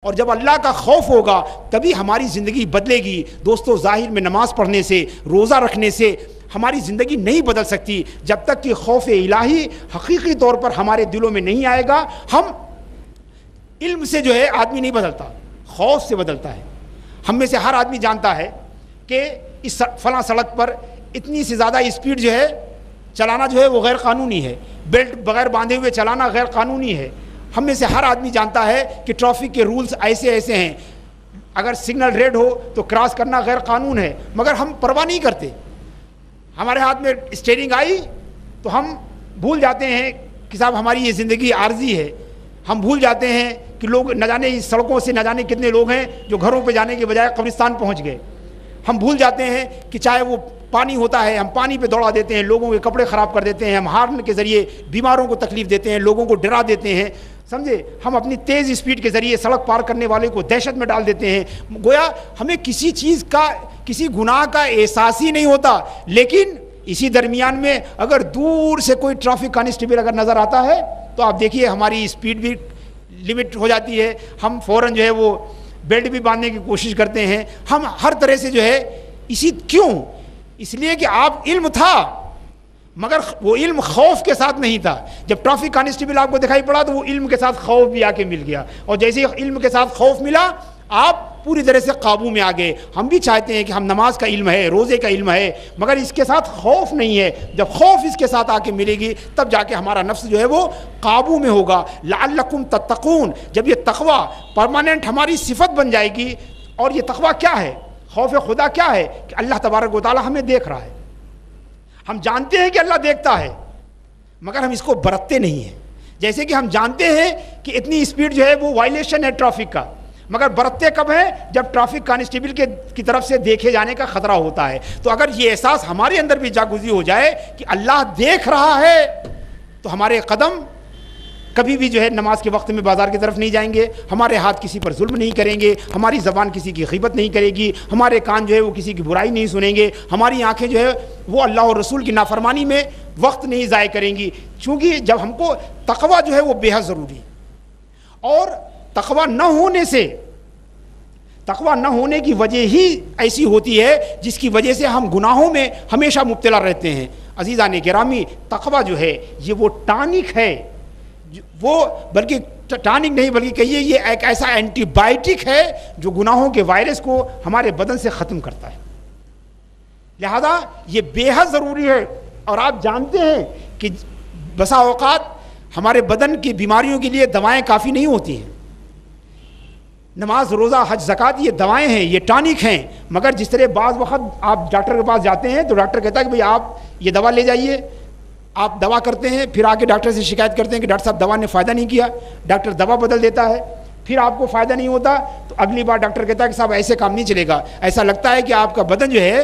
اور جب اللہ کا خوف ہوگا تبھی ہماری زندگی بدلے گی۔ دوستو، ظاہر میں نماز پڑھنے سے، روزہ رکھنے سے ہماری زندگی نہیں بدل سکتی جب تک کہ خوف الہی حقیقی طور پر ہمارے دلوں میں نہیں آئے گا۔ ہم علم سے جو ہے آدمی نہیں بدلتا، خوف سے بدلتا ہے۔ ہم میں سے ہر آدمی جانتا ہے کہ اس فلاں سڑک پر اتنی سے زیادہ اسپیڈ جو ہے چلانا جو ہے وہ غیر قانونی ہے، بیلٹ بغیر باندھے ہوئے چلانا غیر قانونی ہے۔ ہم میں سے ہر آدمی جانتا ہے کہ ٹریفک کے رولز ایسے ایسے ہیں، اگر سگنل ریڈ ہو تو کراس کرنا غیر قانون ہے، مگر ہم پرواہ نہیں کرتے۔ ہمارے ہاتھ میں اسٹیئرنگ آئی تو ہم بھول جاتے ہیں کہ صاحب ہماری یہ زندگی عارضی ہے۔ ہم بھول جاتے ہیں کہ لوگ نہ جانے اس سڑکوں سے نہ جانے کتنے لوگ ہیں جو گھروں پہ جانے کے بجائے قبرستان پہنچ گئے۔ ہم بھول جاتے ہیں کہ چاہے وہ پانی ہوتا ہے، ہم پانی پہ دوڑا دیتے ہیں، لوگوں کے کپڑے خراب کر دیتے ہیں، ہم ہارن کے ذریعے بیماروں کو تکلیف دیتے ہیں، لوگوں کو ڈرا دیتے ہیں، سمجھے؟ ہم اپنی تیز اسپیڈ کے ذریعے سڑک پار کرنے والے کو دہشت میں ڈال دیتے ہیں۔ گویا ہمیں کسی چیز کا، کسی گناہ کا احساس ہی نہیں ہوتا، لیکن اسی درمیان میں اگر دور سے کوئی ٹریفک کانسٹیبل اگر نظر آتا ہے تو آپ دیکھیے ہماری اسپیڈ بھی لمٹ ہو جاتی ہے، ہم فوراً جو ہے وہ بیلٹ بھی باندھنے کی کوشش کرتے ہیں، ہم ہر طرح سے جو ہے کیوں؟ اس لیے کہ آپ علم تھا مگر وہ علم خوف کے ساتھ نہیں تھا۔ جب ٹریفک کانسٹیبل آپ کو دکھائی پڑا تو وہ علم کے ساتھ خوف بھی آ کے مل گیا، اور جیسے علم کے ساتھ خوف ملا آپ پوری طرح سے قابو میں آ گئے۔ ہم بھی چاہتے ہیں کہ ہم نماز کا علم ہے، روزے کا علم ہے، مگر اس کے ساتھ خوف نہیں ہے۔ جب خوف اس کے ساتھ آ کے ملے گی تب جا کے ہمارا نفس جو ہے وہ قابو میں ہوگا۔ لعلکم تتقون، جب یہ تقوی پرماننٹ ہماری صفت بن جائے گی۔ اور یہ تقوی کیا ہے؟ خوف خدا کیا ہے؟ کہ اللہ تبارک و تعالی ہمیں دیکھ رہا ہے، ہم جانتے ہیں کہ اللہ دیکھتا ہے مگر ہم اس کو برتتے نہیں ہیں۔ جیسے کہ ہم جانتے ہیں کہ اتنی اسپیڈ جو ہے وہ وائلیشن ہے ٹریفک کا، مگر برتتے کب ہیں؟ جب ٹریفک کانسٹیبل کی طرف سے دیکھے جانے کا خطرہ ہوتا ہے۔ تو اگر یہ احساس ہمارے اندر بھی جاگزی ہو جائے کہ اللہ دیکھ رہا ہے تو ہمارے قدم کبھی بھی جو ہے نماز کے وقت میں بازار کی طرف نہیں جائیں گے، ہمارے ہاتھ کسی پر ظلم نہیں کریں گے، ہماری زبان کسی کی غیبت نہیں کرے گی، ہمارے کان جو ہے وہ کسی کی برائی نہیں سنیں گے، ہماری آنکھیں جو ہے وہ اللہ اور رسول کی نافرمانی میں وقت نہیں ضائع کریں گی۔ چونکہ جب ہم کو تقوی جو ہے وہ بے حد ضروری ہے، اور تقوی نہ ہونے کی وجہ ہی ایسی ہوتی ہے جس کی وجہ سے ہم گناہوں میں ہمیشہ مبتلا رہتے ہیں۔ عزیزان گرامی، تقوی جو ہے یہ وہ ٹانک ہے، وہ بلکہ ٹانک نہیں بلکہ کہیے یہ ایک ایسا اینٹی بائیوٹک ہے جو گناہوں کے وائرس کو ہمارے بدن سے ختم کرتا ہے۔ لہذا یہ بے حد ضروری ہے۔ اور آپ جانتے ہیں کہ بسا اوقات ہمارے بدن کی بیماریوں کے لیے دوائیں کافی نہیں ہوتی ہیں۔ نماز، روزہ، حج، زکوٰۃ یہ دوائیں ہیں، یہ ٹانک ہیں، مگر جس طرح بعض وقت آپ ڈاکٹر کے پاس جاتے ہیں تو ڈاکٹر کہتا ہے کہ بھئی آپ یہ دوا لے جائیے، آپ دوا کرتے ہیں، پھر آ کے ڈاکٹر سے شکایت کرتے ہیں کہ ڈاکٹر صاحب دوا نے فائدہ نہیں کیا، ڈاکٹر دوا بدل دیتا ہے، پھر آپ کو فائدہ نہیں ہوتا تو اگلی بار ڈاکٹر کہتا ہے کہ صاحب ایسے کام نہیں چلے گا، ایسا لگتا ہے کہ آپ کا بدن جو ہے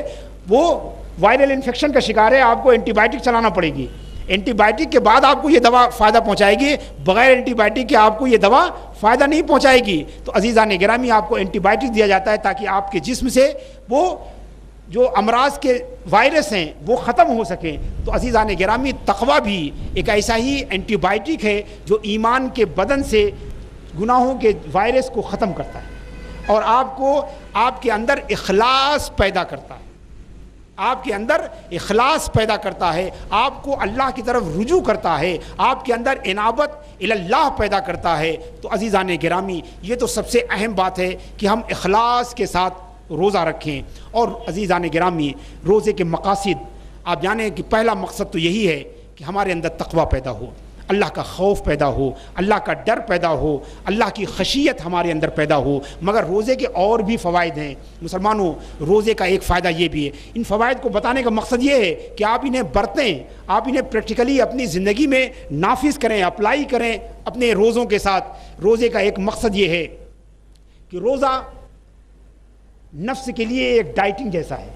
وہ وائرل انفیکشن کا شکار ہے، آپ کو اینٹی بائیوٹک چلانا پڑے گی، اینٹی بائیوٹک کے بعد آپ کو یہ دوا فائدہ پہنچائے گی، بغیر اینٹی بائیوٹک کے آپ کو یہ دوا فائدہ نہیں پہنچائے گی۔ تو عزیزان گرامی، آپ کو اینٹی بائیوٹک دیا جاتا ہے تاکہ آپ کے جسم سے وہ جو امراض کے وائرس ہیں وہ ختم ہو سکیں۔ تو عزیزان گرامی، تقوی بھی ایک ایسا ہی اینٹی بائیوٹک ہے جو ایمان کے بدن سے گناہوں کے وائرس کو ختم کرتا ہے اور آپ کے اندر اخلاص پیدا کرتا ہے، آپ کے اندر اخلاص پیدا کرتا ہے، آپ کو اللہ کی طرف رجوع کرتا ہے، آپ کے اندر انابت اللہ پیدا کرتا ہے۔ تو عزیزان گرامی، یہ تو سب سے اہم بات ہے کہ ہم اخلاص کے ساتھ روزہ رکھیں۔ اور عزیزان گرامی، روزے کے مقاصد آپ جانیں کہ پہلا مقصد تو یہی ہے کہ ہمارے اندر تقوی پیدا ہو، اللہ کا خوف پیدا ہو، اللہ کا ڈر پیدا ہو، اللہ کی خشیت ہمارے اندر پیدا ہو۔ مگر روزے کے اور بھی فوائد ہیں مسلمانوں۔ روزے کا ایک فائدہ یہ بھی ہے، ان فوائد کو بتانے کا مقصد یہ ہے کہ آپ انہیں برتیں، آپ انہیں پریکٹیکلی اپنی زندگی میں نافذ کریں، اپلائی کریں اپنے روزوں کے ساتھ۔ روزے کا ایک مقصد یہ ہے کہ روزہ نفس کے لیے ایک ڈائٹنگ جیسا ہے۔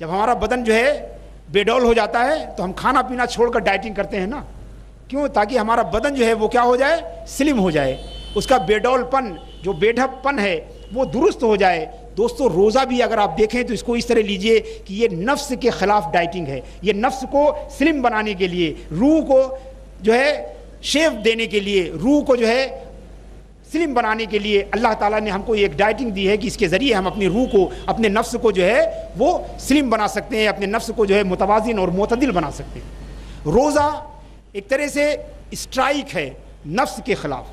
جب ہمارا بدن جو ہے بے ڈول ہو جاتا ہے تو ہم کھانا پینا چھوڑ کر ڈائٹنگ کرتے ہیں نا، کیوں؟ تاکہ ہمارا بدن جو ہے وہ کیا ہو جائے؟ سلم ہو جائے، اس کا بے ڈول پن، جو بے ڈھپ پن ہے وہ درست ہو جائے۔ دوستو، روزہ بھی اگر آپ دیکھیں تو اس کو اس طرح لیجئے کہ یہ نفس کے خلاف ڈائٹنگ ہے، یہ نفس کو سلم بنانے کے لیے، روح کو جو ہے شیپ دینے کے لیے، روح کو جو ہے سلم بنانے کے لیے اللہ تعالیٰ نے ہم کو ایک ڈائٹنگ دی ہے کہ اس کے ذریعے ہم اپنی روح کو, اپنے نفس کو جو ہے وہ سلم بنا سکتے ہیں, اپنے نفس کو جو ہے متوازن اور معتدل بنا سکتے ہیں. روزہ ایک طرح سے اسٹرائک ہے نفس کے خلاف,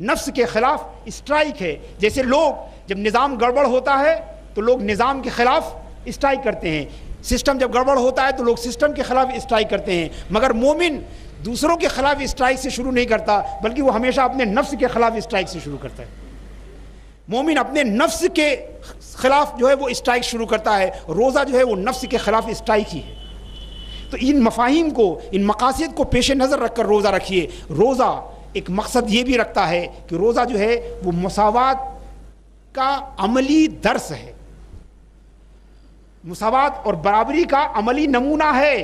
نفس کے خلاف اسٹرائک ہے. جیسے لوگ جب نظام گڑبڑ ہوتا ہے تو لوگ نظام کے خلاف اسٹرائک کرتے ہیں, سسٹم جب گڑبڑ ہوتا ہے تو لوگ سسٹم کے خلاف اسٹرائک کرتے ہیں. مگر مومن دوسروں کے خلاف اسٹرائک سے شروع نہیں کرتا, بلکہ وہ ہمیشہ اپنے نفس کے خلاف اسٹرائک سے شروع کرتا ہے. مومن اپنے نفس کے خلاف جو ہے وہ اسٹرائک شروع کرتا ہے. روزہ جو ہے وہ نفس کے خلاف اسٹرائک ہی ہے. تو ان مفاہیم کو, ان مقاصد کو پیش نظر رکھ کر روزہ رکھیے. روزہ ایک مقصد یہ بھی رکھتا ہے کہ روزہ جو ہے وہ مساوات کا عملی درس ہے, مساوات اور برابری کا عملی نمونہ ہے.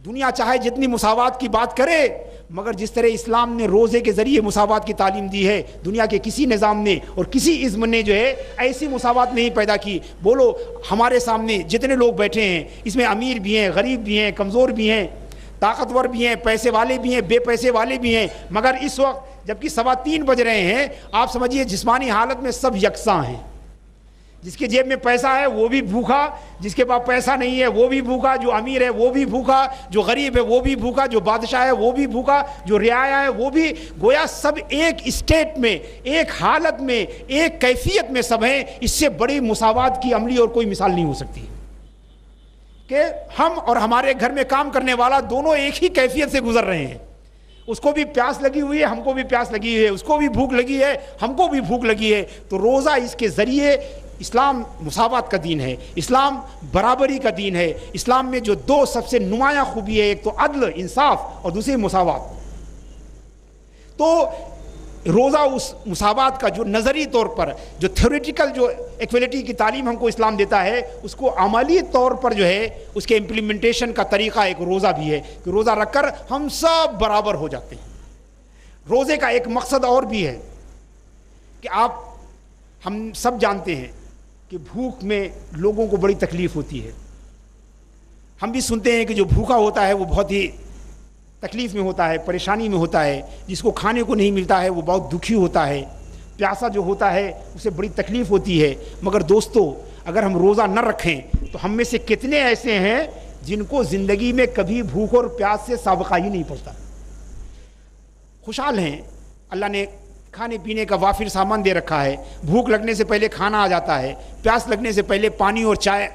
دنیا چاہے جتنی مساوات کی بات کرے, مگر جس طرح اسلام نے روزے کے ذریعے مساوات کی تعلیم دی ہے, دنیا کے کسی نظام نے اور کسی عزم نے جو ہے ایسی مساوات نہیں پیدا کی. بولو ہمارے سامنے جتنے لوگ بیٹھے ہیں اس میں امیر بھی ہیں, غریب بھی ہیں, کمزور بھی ہیں, طاقتور بھی ہیں, پیسے والے بھی ہیں, بے پیسے والے بھی ہیں. مگر اس وقت جبکہ 3:15 بج رہے ہیں, آپ سمجھیے جسمانی حالت میں سب یکساں ہیں. جس کے جیب میں پیسہ ہے وہ بھی بھوکا, جس کے پاس پیسہ نہیں ہے وہ بھی بھوکا, جو امیر ہے وہ بھی بھوکا, جو غریب ہے وہ بھی بھوکا, جو بادشاہ ہے وہ بھی بھوکا, جو رعایا ہے وہ بھی. گویا سب ایک اسٹیٹ میں, ایک حالت میں, ایک کیفیت میں سب ہیں. اس سے بڑی مساوات کی عملی اور کوئی مثال نہیں ہو سکتی کہ ہم اور ہمارے گھر میں کام کرنے والا دونوں ایک ہی کیفیت سے گزر رہے ہیں. اس کو بھی پیاس لگی ہوئی ہے, ہم کو بھی پیاس لگی ہوئی ہے, اس کو بھی بھوک لگی ہے, ہم کو بھی بھوک لگی ہے. تو روزہ اس کے ذریعے, اسلام مساوات کا دین ہے, اسلام برابری کا دین ہے. اسلام میں جو دو سب سے نمایاں خوبی ہے, ایک تو عدل انصاف اور دوسری مساوات. تو روزہ اس مساوات کا جو نظری طور پر جو تھیوریٹیکل جو ایکویلٹی کی تعلیم ہم کو اسلام دیتا ہے, اس کو عملی طور پر جو ہے اس کے امپلیمنٹیشن کا طریقہ ایک روزہ بھی ہے کہ روزہ رکھ کر ہم سب برابر ہو جاتے ہیں. روزے کا ایک مقصد اور بھی ہے کہ ہم سب جانتے ہیں کہ بھوک میں لوگوں کو بڑی تکلیف ہوتی ہے. ہم بھی سنتے ہیں کہ جو بھوکا ہوتا ہے وہ بہت ہی تکلیف میں ہوتا ہے, پریشانی میں ہوتا ہے. جس کو کھانے کو نہیں ملتا ہے وہ بہت دکھی ہوتا ہے. پیاسا جو ہوتا ہے اسے بڑی تکلیف ہوتی ہے. مگر دوستو, اگر ہم روزہ نہ رکھیں تو ہم میں سے کتنے ایسے ہیں جن کو زندگی میں کبھی بھوک اور پیاس سے سابقہ ہی نہیں پڑتا, خوشحال ہیں, اللہ نے کھانے پینے کا وافر سامان دے رکھا ہے, بھوک لگنے سے پہلے کھانا آ جاتا ہے, پیاس لگنے سے پہلے پانی اور چائے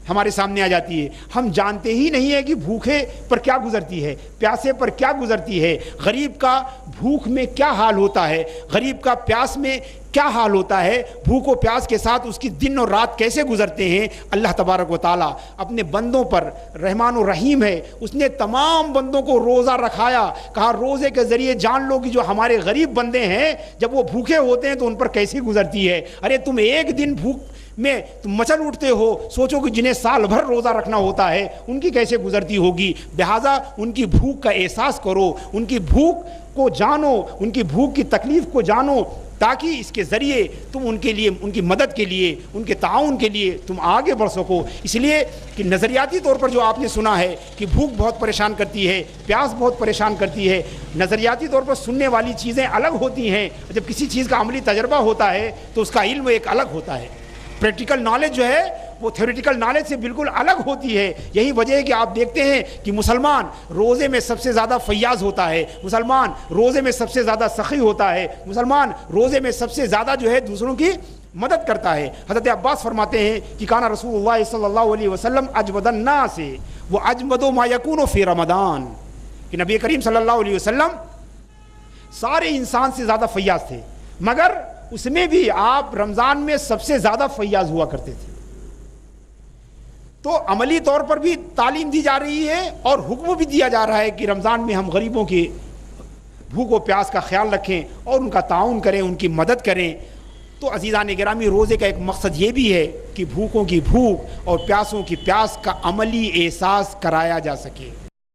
ہمارے سامنے آ جاتی ہے. ہم جانتے ہی نہیں ہیں کہ بھوکے پر کیا گزرتی ہے, پیاسے پر کیا گزرتی ہے, غریب کا بھوک میں کیا حال ہوتا ہے, غریب کا پیاس میں کیا حال ہوتا ہے, بھوک و پیاس کے ساتھ اس کی دن اور رات کیسے گزرتے ہیں. اللہ تبارک و تعالیٰ اپنے بندوں پر رحمان و رحیم ہے, اس نے تمام بندوں کو روزہ رکھایا. کہا روزے کے ذریعے جان لو کہ جو ہمارے غریب بندے ہیں جب وہ بھوکے ہوتے ہیں تو ان پر کیسی گزرتی ہے. ارے تم ایک دن بھوک میں تم مچل اٹھتے ہو, سوچو کہ جنہیں سال بھر روزہ رکھنا ہوتا ہے ان کی کیسے گزرتی ہوگی. لہٰذا ان کی بھوک کا احساس کرو, ان کی بھوک کو جانو, ان کی بھوک کی تکلیف کو جانو, تاکہ اس کے ذریعے تم ان کے لیے, ان کی مدد کے لیے, ان کے تعاون کے لیے تم آگے بڑھ سکو. اس لیے کہ نظریاتی طور پر جو آپ نے سنا ہے کہ بھوک بہت پریشان کرتی ہے, پیاس بہت پریشان کرتی ہے, نظریاتی طور پر سننے والی چیزیں الگ ہوتی ہیں. جب کسی چیز کا عملی تجربہ ہوتا ہے تو اس کا علم ایک الگ ہوتا ہے. پریکٹیکل نالج جو ہے وہ تھیوریٹیکل نالج سے بالکل الگ ہوتی ہے. یہی وجہ ہے کہ آپ دیکھتے ہیں کہ مسلمان روزے میں سب سے زیادہ فیاض ہوتا ہے, مسلمان روزے میں سب سے زیادہ سخی ہوتا ہے, مسلمان روزے میں سب سے زیادہ جو ہے دوسروں کی مدد کرتا ہے. حضرت عباس فرماتے ہیں کہ کانا رسول اللہ صلی اللہ علیہ وسلم اجود الناس و اجود ما یکون فی رمضان, کہ نبی کریم صلی اللہ علیہ وسلم سارے انسان سے زیادہ فیاض تھے, مگر اس میں بھی آپ رمضان میں سب سے زیادہ فیاض ہوا کرتے تھے. تو عملی طور پر بھی تعلیم دی جا رہی ہے اور حکم بھی دیا جا رہا ہے کہ رمضان میں ہم غریبوں کی بھوک و پیاس کا خیال رکھیں اور ان کا تعاون کریں, ان کی مدد کریں. تو عزیزان گرامی, روزے کا ایک مقصد یہ بھی ہے کہ بھوکوں کی بھوک اور پیاسوں کی پیاس کا عملی احساس کرایا جا سکے.